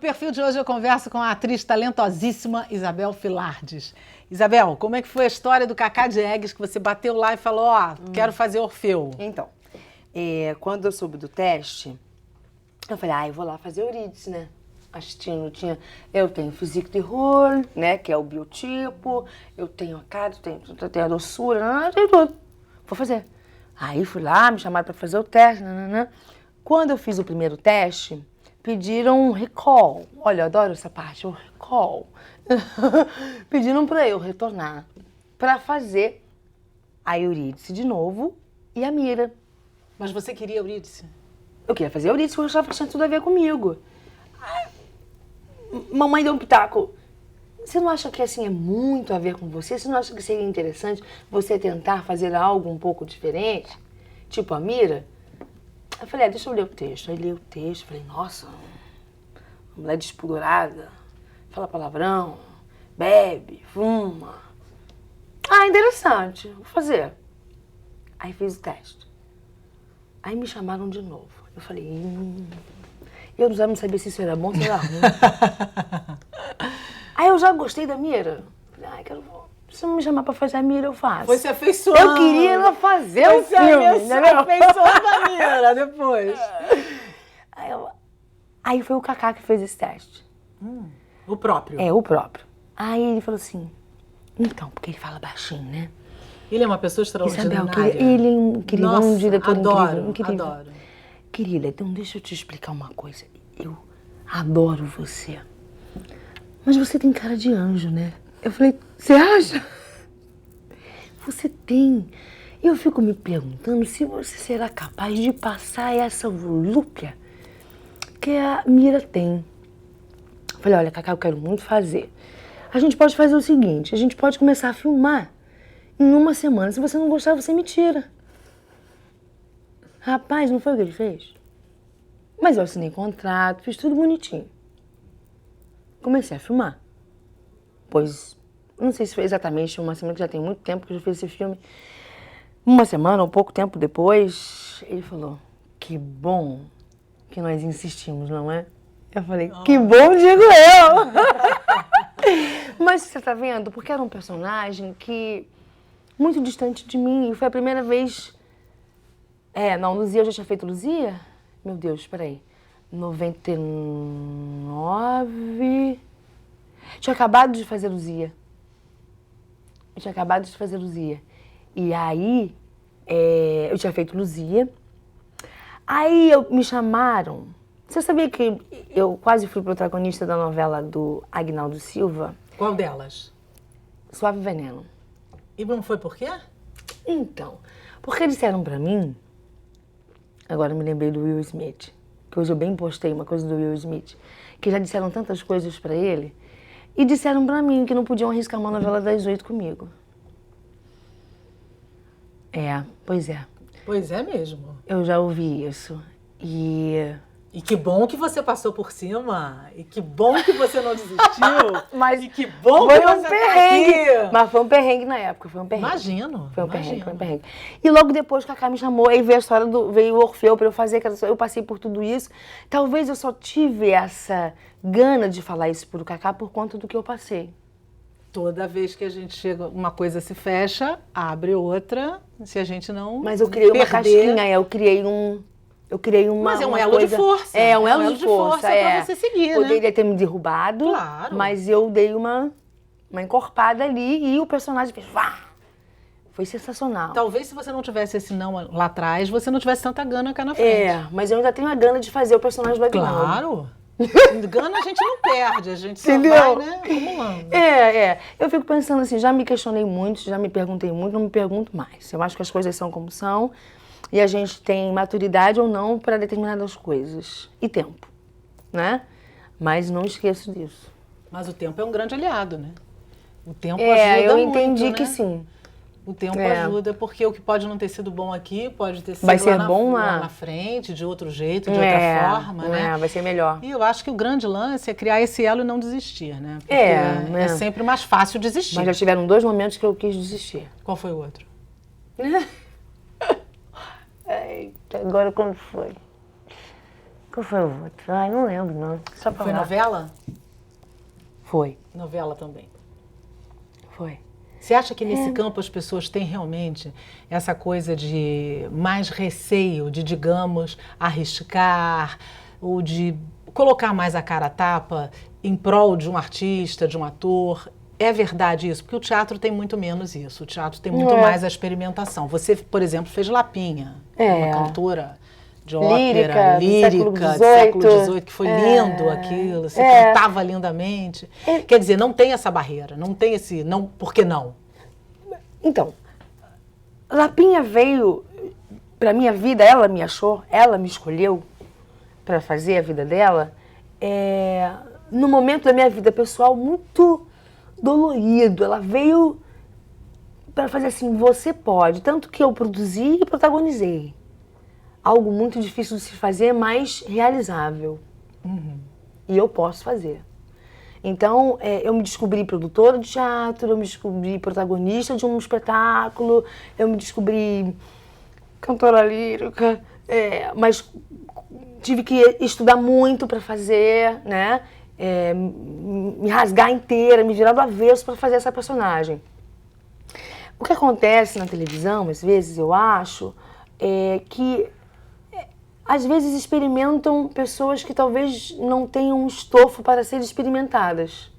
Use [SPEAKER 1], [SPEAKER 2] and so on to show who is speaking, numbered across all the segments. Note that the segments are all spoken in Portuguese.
[SPEAKER 1] Perfil de hoje eu converso com a atriz talentosíssima Isabel Filardes. Isabel, como é que foi a história do Cacá Diegues, que você bateu lá e falou, quero fazer Orfeu?
[SPEAKER 2] Então, quando eu soube do teste, eu falei, eu vou lá fazer Eurídice, né? Eu tenho physique de rôle, né, que é o biotipo, eu tenho a cara, eu tenho a doçura, eu tenho tudo. Vou fazer. Aí fui lá, me chamaram para fazer o teste, Quando eu fiz o primeiro teste, pediram um recall. Olha, eu adoro essa parte, o recall. Pediram para eu retornar para fazer a Eurídice de novo e a Mira.
[SPEAKER 1] Mas você queria Eurídice?
[SPEAKER 2] Eu queria fazer Eurídice, porque eu achava que tinha tudo a ver comigo. Mamãe deu um pitaco. Você não acha que assim é muito a ver com você? Você não acha que seria interessante você tentar fazer algo um pouco diferente? Tipo a Mira? Eu falei, deixa eu ler o texto. Aí li o texto, falei, nossa, uma mulher despudorada, fala palavrão, bebe, fuma. Interessante, vou fazer. Aí fiz o teste. Aí me chamaram de novo. Eu falei, eu já não sabia se isso era bom ou se era ruim. Aí eu já gostei da Mira. Falei, se não me chamar pra fazer a Mira, eu faço.
[SPEAKER 1] Foi se afeiçoando.
[SPEAKER 2] Eu queria ela fazer o filme.
[SPEAKER 1] Você afeiçoando a Mira depois.
[SPEAKER 2] Aí foi o Cacá que fez esse teste.
[SPEAKER 1] O próprio?
[SPEAKER 2] O próprio. Aí ele falou assim, então, porque ele fala baixinho, né?
[SPEAKER 1] Ele é uma pessoa extraordinária.
[SPEAKER 2] Isabel, ele é um querido, um diretor incrível.
[SPEAKER 1] Adoro.
[SPEAKER 2] Querida, então deixa eu te explicar uma coisa. Eu adoro você. Mas você tem cara de anjo, né? Eu falei, você acha? Você tem. Eu fico me perguntando se você será capaz de passar essa volúpia que a Mira tem. Eu falei, olha, Cacá, eu quero muito fazer. A gente pode fazer o seguinte, a gente pode começar a filmar em uma semana. Se você não gostar, você me tira. Rapaz, não foi o que ele fez? Mas eu assinei contrato, fiz tudo bonitinho. Comecei a filmar. Pois, não sei se foi exatamente uma semana, que já tem muito tempo que eu já fiz esse filme. Uma semana ou pouco tempo depois, ele falou, que bom que nós insistimos, não é? Eu falei, que bom, digo eu! Mas você tá vendo? Porque era um personagem que, muito distante de mim, e foi a primeira vez... Luzia, eu já tinha feito Luzia? Meu Deus, peraí. 99... Tinha acabado de fazer Luzia. E aí, eu tinha feito Luzia. Aí me chamaram. Você sabia que eu quase fui protagonista da novela do Agnaldo Silva?
[SPEAKER 1] Qual delas?
[SPEAKER 2] Suave Veneno.
[SPEAKER 1] E não foi por quê?
[SPEAKER 2] Então, porque disseram pra mim... Agora eu me lembrei do Will Smith, que hoje eu bem postei uma coisa do Will Smith, que já disseram tantas coisas pra ele, e disseram pra mim que não podiam arriscar uma novela das 8 comigo. Pois é.
[SPEAKER 1] Pois é mesmo.
[SPEAKER 2] Eu já ouvi isso. E
[SPEAKER 1] que bom que você passou por cima. E que bom que você não desistiu.
[SPEAKER 2] Mas
[SPEAKER 1] e que bom
[SPEAKER 2] foi
[SPEAKER 1] que
[SPEAKER 2] um
[SPEAKER 1] você
[SPEAKER 2] perrengue.
[SPEAKER 1] tá aqui.
[SPEAKER 2] Mas foi um perrengue na época, foi um perrengue.
[SPEAKER 1] Imagino.
[SPEAKER 2] Foi um perrengue. E logo depois o Cacá me chamou, aí veio a história veio o Orfeu pra eu fazer, eu passei por tudo isso. Talvez eu só tive essa gana de falar isso pro Cacá por conta do que eu passei.
[SPEAKER 1] Toda vez que a gente chega, uma coisa se fecha, abre outra, se a gente não
[SPEAKER 2] Mas eu criei uma casquinha, eu criei uma
[SPEAKER 1] Mas é um
[SPEAKER 2] uma
[SPEAKER 1] elo
[SPEAKER 2] coisa,
[SPEAKER 1] de força.
[SPEAKER 2] É um elo de força,
[SPEAKER 1] pra você seguir,
[SPEAKER 2] Poderia ter me derrubado,
[SPEAKER 1] Claro.
[SPEAKER 2] mas eu dei uma encorpada ali e o personagem fez vá! Foi sensacional.
[SPEAKER 1] Talvez se você não tivesse esse não lá atrás, você não tivesse tanta gana cá na frente.
[SPEAKER 2] Mas eu ainda tenho a gana de fazer o personagem do Agnaldo.
[SPEAKER 1] Claro. Gana a gente não perde, a gente só
[SPEAKER 2] Entendeu?
[SPEAKER 1] vai, né, acumulando.
[SPEAKER 2] Eu fico pensando assim, já me questionei muito, já me perguntei muito, não me pergunto mais. Eu acho que as coisas são como são e a gente tem maturidade ou não para determinadas coisas. E tempo, né? Mas não esqueço disso.
[SPEAKER 1] Mas o tempo é um grande aliado, né? O tempo ajuda muito,
[SPEAKER 2] eu entendi
[SPEAKER 1] né?
[SPEAKER 2] que sim.
[SPEAKER 1] O tempo ajuda, porque o que pode não ter sido bom aqui, pode ter sido
[SPEAKER 2] vai ser bom
[SPEAKER 1] lá na frente, de outro jeito, de outra forma, né?
[SPEAKER 2] Vai ser melhor.
[SPEAKER 1] E eu acho que o grande lance é criar esse elo e não desistir, né? Porque é sempre mais fácil desistir.
[SPEAKER 2] Mas já tiveram 2 momentos que eu quis desistir.
[SPEAKER 1] Qual foi o outro?
[SPEAKER 2] Eita, agora como foi? Qual foi o outro? Ai, não lembro, não. Só pra
[SPEAKER 1] Foi
[SPEAKER 2] lá.
[SPEAKER 1] novela?
[SPEAKER 2] Foi.
[SPEAKER 1] Novela também.
[SPEAKER 2] Foi.
[SPEAKER 1] Você acha que nesse campo as pessoas têm realmente essa coisa de mais receio de, digamos, arriscar ou de colocar mais a cara a tapa em prol de um artista, de um ator? É verdade isso? Porque o teatro tem muito menos isso. O teatro tem muito mais a experimentação. Você, por exemplo, fez Lapinha, uma cantora de ópera, lírica, do século XVIII, que foi lindo aquilo, você cantava lindamente. Quer dizer, não tem essa barreira, não tem esse não, por que não?
[SPEAKER 2] Então, Lapinha veio pra minha vida, ela me achou, ela me escolheu pra fazer a vida dela, no momento da minha vida pessoal muito dolorido. Ela veio pra fazer assim, você pode, tanto que eu produzi e protagonizei. Algo muito difícil de se fazer, mas realizável. E eu posso fazer. Então, eu me descobri produtora de teatro, eu me descobri protagonista de um espetáculo, eu me descobri cantora lírica, mas tive que estudar muito para fazer, né? Me rasgar inteira, me virar do avesso para fazer essa personagem. O que acontece na televisão, às vezes, eu acho, é que às vezes experimentam pessoas que talvez não tenham um estofo para serem experimentadas.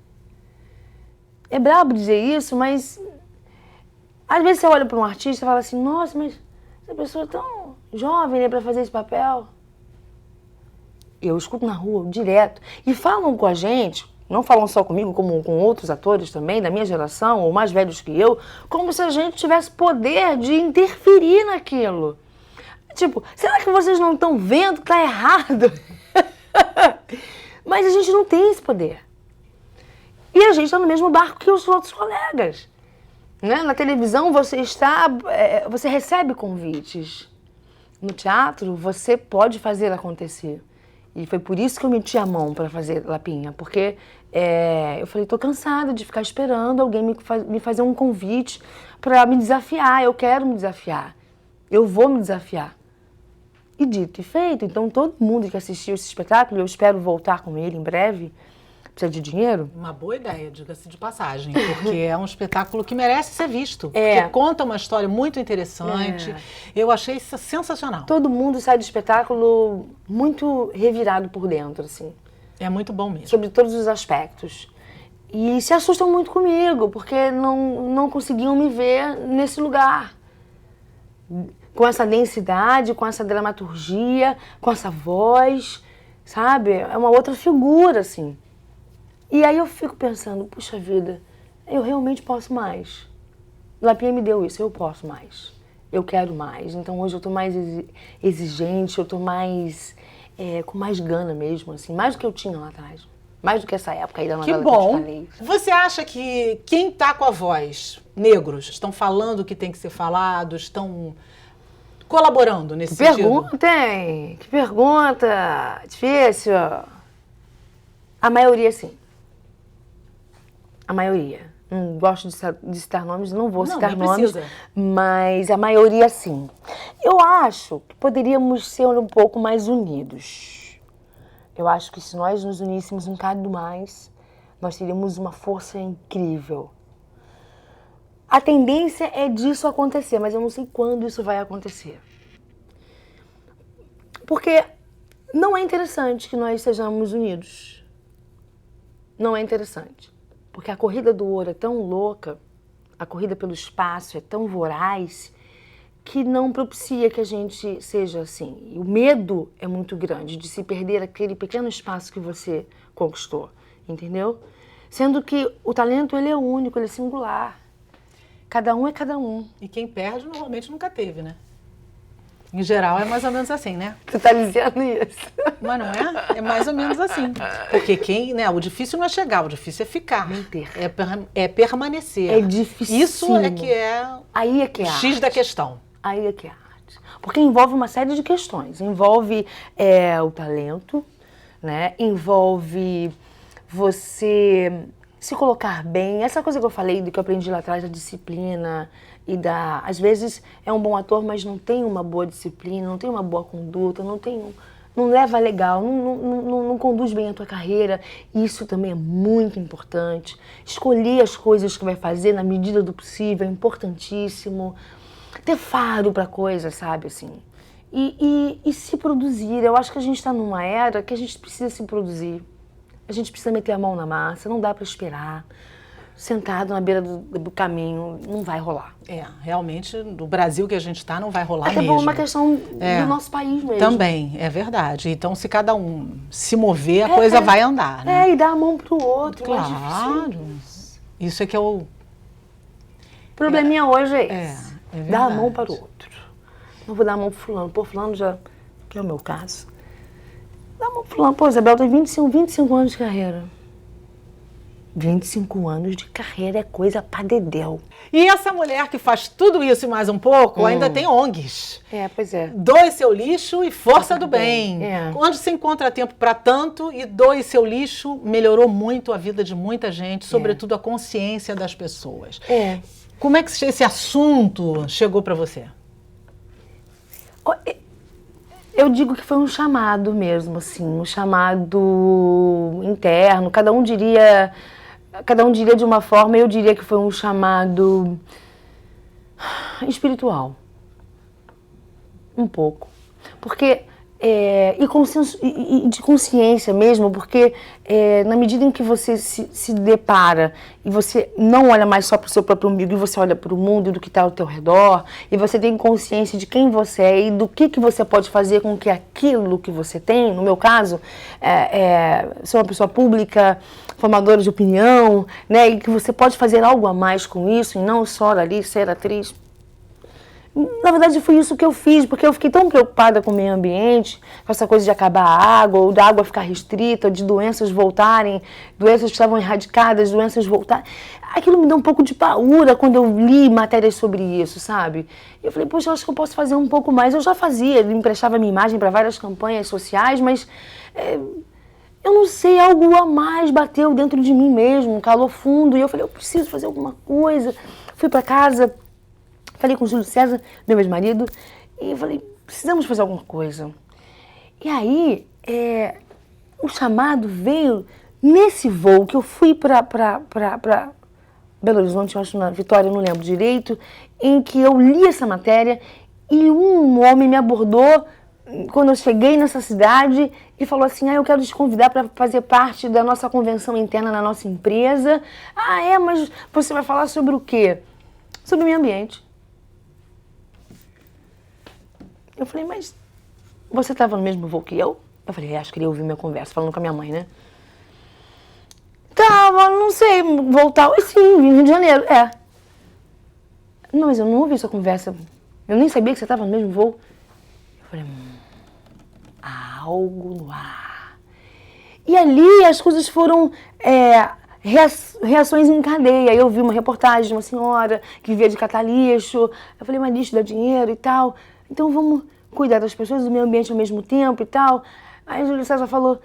[SPEAKER 2] É brabo dizer isso, mas às vezes você olha para um artista e fala assim, nossa, mas essa pessoa é tão jovem, né, para fazer esse papel. Eu escuto na rua, direto. E falam com a gente, não falam só comigo, como com outros atores também, da minha geração, ou mais velhos que eu, como se a gente tivesse poder de interferir naquilo. Tipo, será que vocês não estão vendo que tá errado? Mas a gente não tem esse poder. E a gente está no mesmo barco que os outros colegas. Né? Na televisão você recebe convites. No teatro você pode fazer acontecer. E foi por isso que eu meti a mão para fazer Lapinha. Porque eu falei, tô cansada de ficar esperando alguém me fazer um convite para me desafiar. Eu quero me desafiar. Eu vou me desafiar. E dito e feito, então todo mundo que assistiu esse espetáculo, eu espero voltar com ele em breve, precisa de dinheiro.
[SPEAKER 1] Uma boa ideia, diga-se de passagem, porque é um espetáculo que merece ser visto, porque conta uma história muito interessante, eu achei isso sensacional.
[SPEAKER 2] Todo mundo sai do espetáculo muito revirado por dentro, assim.
[SPEAKER 1] É muito bom mesmo.
[SPEAKER 2] Sobre todos os aspectos. E se assustam muito comigo, porque não conseguiam me ver nesse lugar. Com essa densidade, com essa dramaturgia, com essa voz, sabe? É uma outra figura, assim. E aí eu fico pensando, puxa vida, eu realmente posso mais. Lapinha me deu isso, eu posso mais. Eu quero mais. Então hoje eu tô mais exigente, eu tô mais, com mais gana mesmo, assim. Mais do que eu tinha lá atrás. Mais do que essa época aí da novela que eu te falei.
[SPEAKER 1] Você acha que quem tá com a voz, negros, estão falando o que tem que ser falado, estão colaborando nesse sentido?
[SPEAKER 2] Pergunta, hein? Que pergunta difícil. A maioria, sim. A maioria. Não gosto de citar nomes, não vou citar nomes, mas a maioria, sim. Eu acho que poderíamos ser um pouco mais unidos. Eu acho que se nós nos uníssemos um bocado mais, nós teríamos uma força incrível. A tendência é disso acontecer, mas eu não sei quando isso vai acontecer. Porque não é interessante que nós sejamos unidos. Não é interessante. Porque a corrida do ouro é tão louca, a corrida pelo espaço é tão voraz, que não propicia que a gente seja assim. E o medo é muito grande de se perder aquele pequeno espaço que você conquistou, entendeu? Sendo que o talento, ele é único, ele é singular. Cada um é cada um.
[SPEAKER 1] E quem perde, normalmente nunca teve, né? Em geral, é mais ou menos assim, né?
[SPEAKER 2] Você tá dizendo isso?
[SPEAKER 1] Mas não é? É mais ou menos assim. Porque o difícil não é chegar, o difícil é ficar.
[SPEAKER 2] Manter.
[SPEAKER 1] É permanecer.
[SPEAKER 2] É difícil.
[SPEAKER 1] Isso é que é,
[SPEAKER 2] aí é que é
[SPEAKER 1] o X
[SPEAKER 2] arte.
[SPEAKER 1] da questão.
[SPEAKER 2] Aí é que é arte. Porque envolve uma série de questões. Envolve o talento, né? Envolve você se colocar bem. Essa coisa que eu falei, do que eu aprendi lá atrás, da disciplina e às vezes é um bom ator, mas não tem uma boa disciplina, não tem uma boa conduta, não não leva legal, não conduz bem a tua carreira. Isso também é muito importante. Escolher as coisas que vai fazer na medida do possível é importantíssimo. Ter faro pra coisa, sabe, assim. E se produzir. Eu acho que a gente está numa era que a gente precisa se produzir. A gente precisa meter a mão na massa, não dá para esperar. Sentado na beira do caminho, não vai rolar.
[SPEAKER 1] Realmente, no Brasil que a gente está, não vai rolar mesmo.
[SPEAKER 2] É uma questão do nosso país mesmo.
[SPEAKER 1] Também, é verdade. Então, se cada um se mover, a coisa vai andar, né?
[SPEAKER 2] E dar a mão pro outro.
[SPEAKER 1] Claro. Isso é que é o...
[SPEAKER 2] Probleminha hoje é esse.
[SPEAKER 1] É
[SPEAKER 2] dar a mão para o outro. Não vou dar a mão pro fulano. Pô, fulano já... Que é o meu caso. Dá a mão pro fulano. Pô, Isabel tem 25 anos de carreira. 25 anos de carreira é coisa pra dedéu.
[SPEAKER 1] E essa mulher que faz tudo isso e mais um pouco, ainda tem ONGs.
[SPEAKER 2] Pois é.
[SPEAKER 1] Doe seu lixo e força do bem. Onde se encontra tempo para tanto e doe seu lixo, melhorou muito a vida de muita gente, sobretudo a consciência das pessoas. Como é que esse assunto chegou para você?
[SPEAKER 2] Eu digo que foi um chamado mesmo, assim, um chamado interno. Cada um diria de uma forma, eu diria que foi um chamado espiritual. Um pouco. Porque, e de consciência mesmo, porque na medida em que você se depara e você não olha mais só para o seu próprio umbigo, e você olha para o mundo e do que está ao teu redor, e você tem consciência de quem você é e do que você pode fazer com que aquilo que você tem, no meu caso, ser uma pessoa pública, formadora de opinião, né, e que você pode fazer algo a mais com isso, e não só ali ser atriz. Na verdade, foi isso que eu fiz, porque eu fiquei tão preocupada com o meio ambiente, com essa coisa de acabar a água, ou da água ficar restrita, de doenças voltarem, doenças que estavam erradicadas, doenças voltarem. Aquilo me deu um pouco de paura quando eu li matérias sobre isso, sabe? E eu falei, poxa, eu acho que eu posso fazer um pouco mais. Eu já fazia, eu emprestava minha imagem para várias campanhas sociais, mas eu não sei, algo a mais bateu dentro de mim mesmo, um calor fundo, e eu falei, eu preciso fazer alguma coisa. Fui para casa, falei com o Júlio César, meu ex-marido, e eu falei, precisamos fazer alguma coisa. E aí, o chamado veio nesse voo que eu fui para Belo Horizonte, eu acho, na Vitória, eu não lembro direito, em que eu li essa matéria e um homem me abordou quando eu cheguei nessa cidade e falou assim, eu quero te convidar para fazer parte da nossa convenção interna na nossa empresa. Mas você vai falar sobre o quê? Sobre o meio ambiente. Eu falei, mas você estava no mesmo voo que eu? Eu falei, acho que ele ouviu minha conversa, falando com a minha mãe, né? Tava, não sei, voltar. Sim, vim do Rio de Janeiro, Não, mas eu não ouvi sua conversa. Eu nem sabia que você estava no mesmo voo. Eu falei, há algo no ar. E ali as coisas foram reações em cadeia. Eu vi uma reportagem de uma senhora que vivia de catar lixo. Eu falei, mas lixo dá dinheiro e tal. Então vamos cuidar das pessoas, do meio ambiente ao mesmo tempo e tal. Aí o Júlio César falou,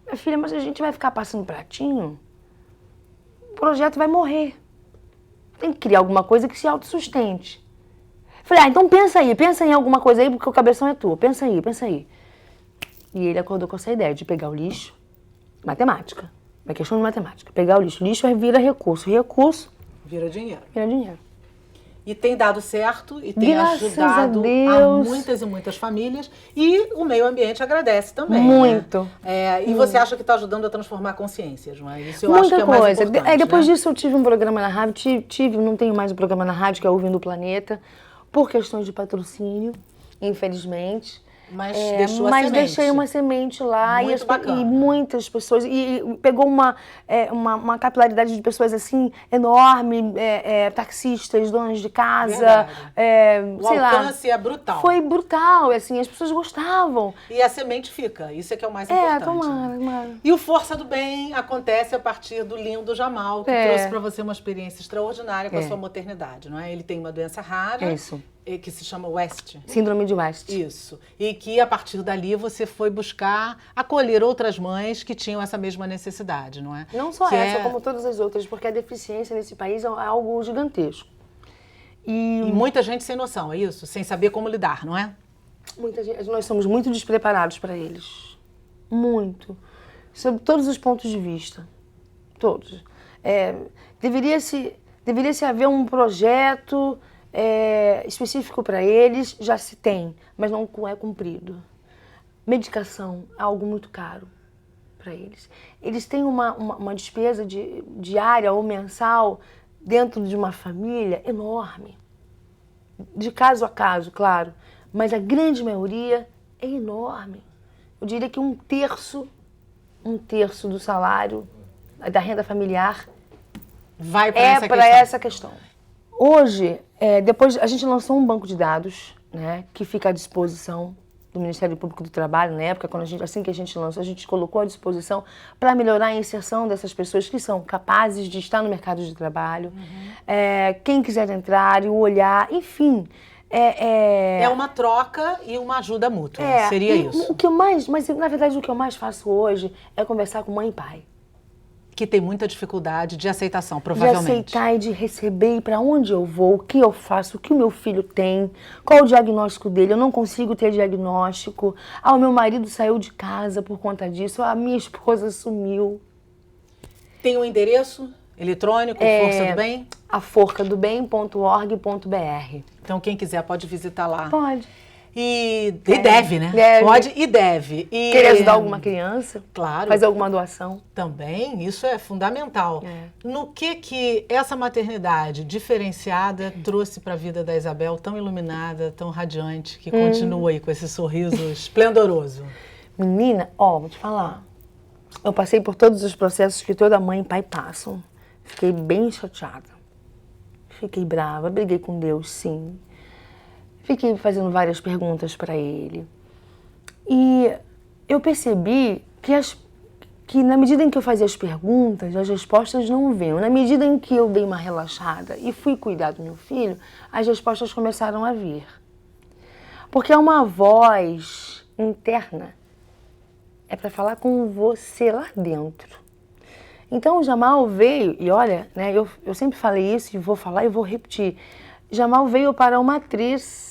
[SPEAKER 2] minha filha, mas a gente vai ficar passando pratinho? O projeto vai morrer. Tem que criar alguma coisa que se autossustente. Falei, então pensa em alguma coisa aí, porque o cabeção é tua. Pensa aí. E ele acordou com essa ideia de pegar o lixo, matemática, uma questão de matemática. Pegar o lixo vira recurso, recurso
[SPEAKER 1] vira dinheiro. E tem dado certo e tem ajudado a muitas e muitas famílias. E o meio ambiente agradece também.
[SPEAKER 2] Muito.
[SPEAKER 1] Né? E você acha que está ajudando a transformar consciências, não é? Isso eu acho que é mais importante.
[SPEAKER 2] Depois disso eu tive um programa na rádio, não tenho mais um programa na rádio, que é Ouvindo o Planeta, por questões de patrocínio, infelizmente.
[SPEAKER 1] Mas deixou a semente.
[SPEAKER 2] Deixei uma semente lá e muitas pessoas, e pegou uma capilaridade de pessoas assim enorme, taxistas, donas de casa,
[SPEAKER 1] o alcance é brutal.
[SPEAKER 2] Foi brutal, assim, as pessoas gostavam.
[SPEAKER 1] E a semente fica, isso é que é o mais importante.
[SPEAKER 2] Tomara.
[SPEAKER 1] E o Força do Bem acontece a partir do lindo Jamal, que trouxe para você uma experiência extraordinária com a sua maternidade, não é? Ele tem uma doença rara.
[SPEAKER 2] Isso.
[SPEAKER 1] Que se chama West.
[SPEAKER 2] Síndrome de West.
[SPEAKER 1] Isso. E que, a partir dali, você foi buscar acolher outras mães que tinham essa mesma necessidade, não é?
[SPEAKER 2] Não só essa, como todas as outras, porque a deficiência nesse país é algo gigantesco.
[SPEAKER 1] E muita gente sem noção, é isso? Sem saber como lidar, não é?
[SPEAKER 2] Muita gente, nós somos muito despreparados para eles. Muito. Sob todos os pontos de vista. Todos. Deveria-se haver um projeto específico para eles, já se tem, mas não é cumprido. Medicação é algo muito caro para eles. Eles têm uma despesa diária ou mensal dentro de uma família enorme. De caso a caso, claro, mas a grande maioria é enorme. Eu diria que um terço do salário da renda familiar
[SPEAKER 1] vai para
[SPEAKER 2] essa questão. Hoje, depois a gente lançou um banco de dados, né, que fica à disposição do Ministério Público do Trabalho, na época, assim que a gente lançou, a gente colocou à disposição para melhorar a inserção dessas pessoas que são capazes de estar no mercado de trabalho, quem quiser entrar e olhar, enfim.
[SPEAKER 1] É uma troca e uma ajuda mútua, seria isso.
[SPEAKER 2] Mas na verdade o que eu mais faço hoje é conversar com mãe e pai.
[SPEAKER 1] Que tem muita dificuldade de aceitação, provavelmente.
[SPEAKER 2] De aceitar e de receber para onde eu vou, o que eu faço, o que o meu filho tem, qual o diagnóstico dele, eu não consigo ter diagnóstico. O meu marido saiu de casa por conta disso, a minha esposa sumiu.
[SPEAKER 1] Tem um endereço eletrônico, Força do Bem?
[SPEAKER 2] aforcadobem.org.br.
[SPEAKER 1] Então quem quiser pode visitar lá.
[SPEAKER 2] Pode.
[SPEAKER 1] E deve, né?
[SPEAKER 2] Deve.
[SPEAKER 1] Pode e deve.
[SPEAKER 2] Querer ajudar alguma criança?
[SPEAKER 1] Claro.
[SPEAKER 2] Fazer alguma doação?
[SPEAKER 1] Também, isso é fundamental. No que essa maternidade diferenciada trouxe para a vida da Isabel, tão iluminada, tão radiante, que continua aí com esse sorriso esplendoroso?
[SPEAKER 2] Menina, vou te falar. Eu passei por todos os processos que toda mãe e pai passam. Fiquei bem chateada. Fiquei brava, briguei com Deus, sim. Fiquei fazendo várias perguntas para ele. E eu percebi que na medida em que eu fazia as perguntas, as respostas não vinham. Na medida em que eu dei uma relaxada e fui cuidar do meu filho, as respostas começaram a vir. Porque é uma voz interna. É para falar com você lá dentro. Então o Jamal veio, e olha, né, eu sempre falei isso e vou falar e vou repetir. Jamal veio para uma atriz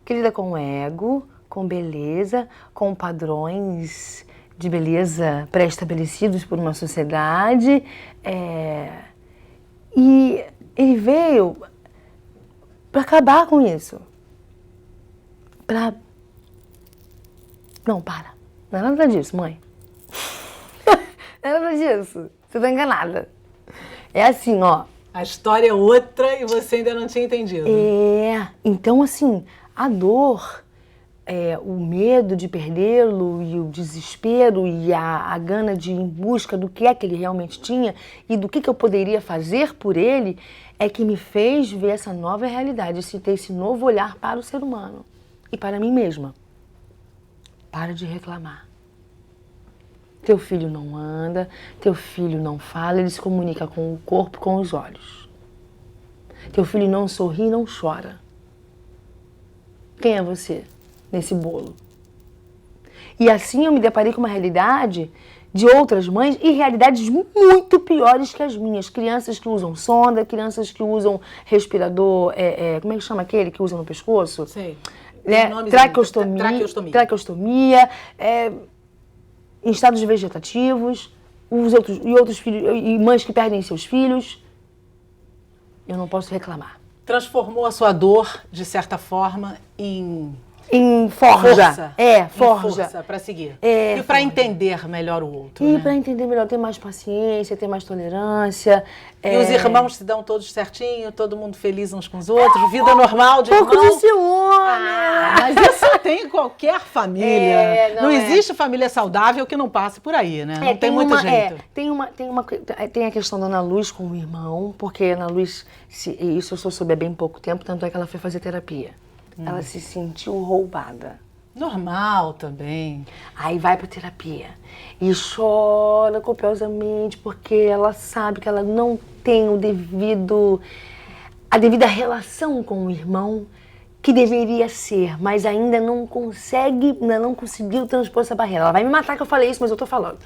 [SPEAKER 2] que lida com ego, com beleza, com padrões de beleza pré-estabelecidos por uma sociedade. E ele veio para acabar com isso. Não, para. Não é nada disso, mãe. Não é nada disso. Você tá enganada. É assim, ó.
[SPEAKER 1] A história é outra e você ainda não tinha entendido.
[SPEAKER 2] Então assim, a dor, o medo de perdê-lo e o desespero e a gana de ir em busca do que é que ele realmente tinha e do que eu poderia fazer por ele é que me fez ver essa nova realidade, ter esse novo olhar para o ser humano e para mim mesma. Para de reclamar. Teu filho não anda, teu filho não fala, ele se comunica com o corpo, com os olhos. Teu filho não sorri, não chora. Quem é você nesse bolo? E assim eu me deparei com uma realidade de outras mães e realidades muito piores que as minhas. Crianças que usam sonda, crianças que usam respirador, como é que chama aquele que usa no pescoço?
[SPEAKER 1] Sei.
[SPEAKER 2] Traqueostomia, em estados vegetativos, outros filhos, e mães que perdem seus filhos. Eu não posso reclamar.
[SPEAKER 1] Transformou a sua dor, de certa forma, em
[SPEAKER 2] forja.
[SPEAKER 1] Forja para seguir. E para entender melhor o outro.
[SPEAKER 2] E para entender melhor, ter mais paciência, ter mais tolerância.
[SPEAKER 1] E os irmãos se dão todos certinho, todo mundo feliz uns com os outros, vida normal de
[SPEAKER 2] pouco
[SPEAKER 1] irmão.
[SPEAKER 2] De ciúme.
[SPEAKER 1] Mas isso tem em qualquer família. Não existe família saudável que não passe por aí, né? Não tem muito jeito.
[SPEAKER 2] Tem a questão da Ana Luz com o irmão, porque a Ana Luz, isso eu só soube há bem pouco tempo, tanto é que ela foi fazer terapia. Ela se sentiu roubada.
[SPEAKER 1] Normal também.
[SPEAKER 2] Aí vai para terapia e chora copiosamente porque ela sabe que ela não tem a devida relação com o irmão que deveria ser, mas ainda não conseguiu transpor essa barreira. Ela vai me matar que eu falei isso, mas eu tô falando.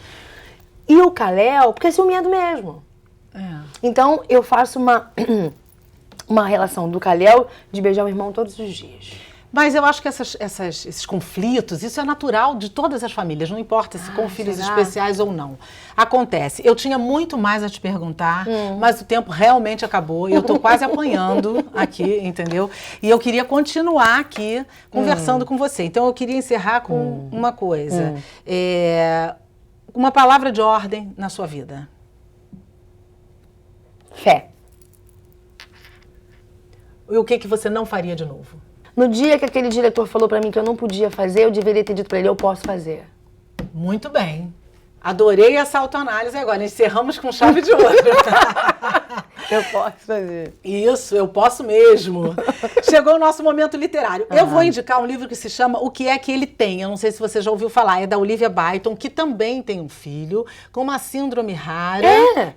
[SPEAKER 2] E o Kalel, porque é ciumento mesmo. Então eu faço uma relação do Kalel de beijar o irmão todos os dias.
[SPEAKER 1] Mas eu acho que esses conflitos, isso é natural de todas as famílias, não importa se com filhos especiais ou não. Acontece. Eu tinha muito mais a te perguntar, mas o tempo realmente acabou e eu estou quase apanhando aqui, entendeu? E eu queria continuar aqui conversando com você. Então eu queria encerrar com uma coisa. Uma palavra de ordem na sua vida.
[SPEAKER 2] Fé.
[SPEAKER 1] E o que você não faria de novo?
[SPEAKER 2] No dia que aquele diretor falou pra mim que eu não podia fazer, eu deveria ter dito pra ele, eu posso fazer.
[SPEAKER 1] Muito bem. Adorei essa autoanálise agora. Encerramos com chave de ouro.
[SPEAKER 2] Eu posso fazer.
[SPEAKER 1] Isso, eu posso mesmo. Chegou o nosso momento literário. Eu vou indicar um livro que se chama O que é que ele tem. Eu não sei se você já ouviu falar. É da Olivia Byton, que também tem um filho com uma síndrome rara.
[SPEAKER 2] O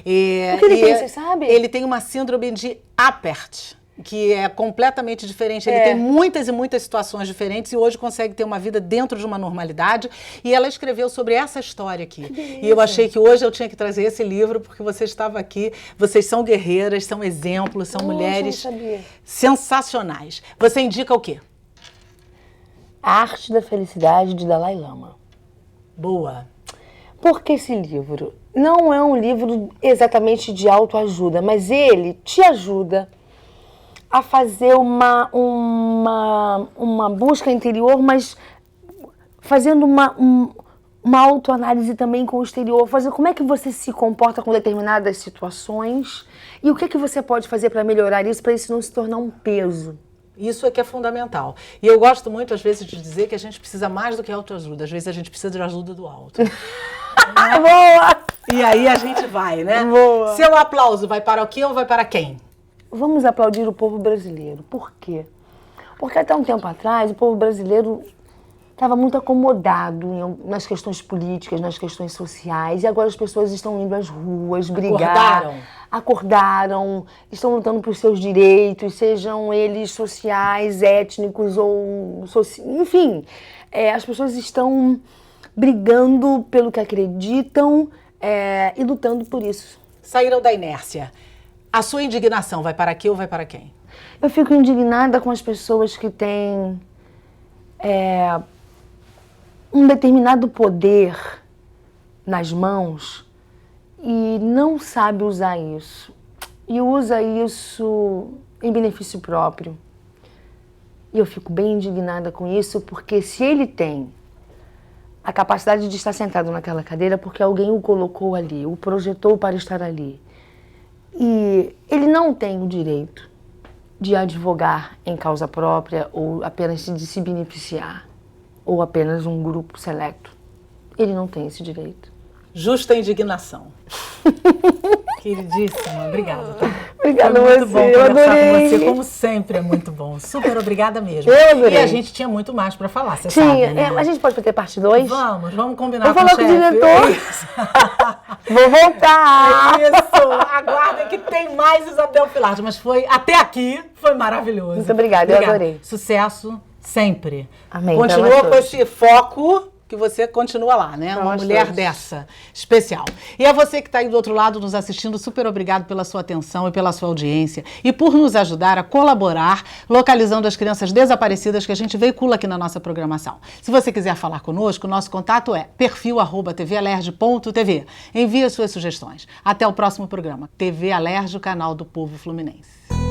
[SPEAKER 2] que ele tem, você sabe?
[SPEAKER 1] Ele tem uma síndrome de Apert, que é completamente diferente. Ele tem muitas e muitas situações diferentes e hoje consegue ter uma vida dentro de uma normalidade. E ela escreveu sobre essa história aqui. E eu achei que hoje eu tinha que trazer esse livro porque você estava aqui. Vocês são guerreiras, são exemplos, são mulheres sensacionais. Você indica o quê?
[SPEAKER 2] A Arte da Felicidade, de Dalai Lama.
[SPEAKER 1] Boa.
[SPEAKER 2] Porque esse livro não é um livro exatamente de autoajuda, mas ele te ajuda a fazer uma busca interior, mas fazendo uma autoanálise também com o exterior, fazer como é que você se comporta com determinadas situações e o que é que você pode fazer para melhorar isso, para isso não se tornar um peso.
[SPEAKER 1] Isso é que é fundamental. E eu gosto muito, às vezes, de dizer que a gente precisa mais do que autoajuda. Às vezes a gente precisa de ajuda do alto.
[SPEAKER 2] Boa!
[SPEAKER 1] E aí a gente vai, né?
[SPEAKER 2] Boa!
[SPEAKER 1] Seu aplauso vai para o quê ou vai para quem?
[SPEAKER 2] Vamos aplaudir o povo brasileiro. Por quê? Porque até um tempo atrás o povo brasileiro estava muito acomodado nas questões políticas, nas questões sociais, e agora as pessoas estão indo às ruas brigar. Acordaram, estão lutando por seus direitos, sejam eles sociais, étnicos ou... Enfim, as pessoas estão brigando pelo que acreditam e lutando por isso.
[SPEAKER 1] Saíram da inércia. A sua indignação vai para quê ou vai para quem?
[SPEAKER 2] Eu fico indignada com as pessoas que têm um determinado poder nas mãos e não sabe usar isso. E usa isso em benefício próprio. E eu fico bem indignada com isso, porque se ele tem a capacidade de estar sentado naquela cadeira, porque alguém o colocou ali, o projetou para estar ali, e ele não tem o direito de advogar em causa própria ou apenas de se beneficiar, ou apenas um grupo selecto. Ele não tem esse direito.
[SPEAKER 1] Justa indignação. Queridíssima, obrigada. Tá?
[SPEAKER 2] Obrigada a
[SPEAKER 1] você.
[SPEAKER 2] Muito bom eu adorei.
[SPEAKER 1] Com você, como sempre, é muito bom. Super obrigada mesmo.
[SPEAKER 2] Eu adorei.
[SPEAKER 1] E a gente tinha muito mais para falar, você sabe, né?
[SPEAKER 2] A gente pode ter parte 2?
[SPEAKER 1] Vamos combinar
[SPEAKER 2] com o chefe. Eu vou falar com o diretor. Vou voltar.
[SPEAKER 1] Isso, aguardem que tem mais Isabel Pilates, mas até aqui foi maravilhoso.
[SPEAKER 2] Muito obrigada, eu adorei.
[SPEAKER 1] Sucesso sempre.
[SPEAKER 2] Amém.
[SPEAKER 1] Continua com esse foco que você continua lá, né? Uma mulher dessa, especial. E a você que está aí do outro lado nos assistindo, super obrigado pela sua atenção e pela sua audiência e por nos ajudar a colaborar localizando as crianças desaparecidas que a gente veicula aqui na nossa programação. Se você quiser falar conosco, nosso contato é perfil@tvalerj.tv. Envie as suas sugestões. Até o próximo programa. TV Alerj, o canal do Povo Fluminense.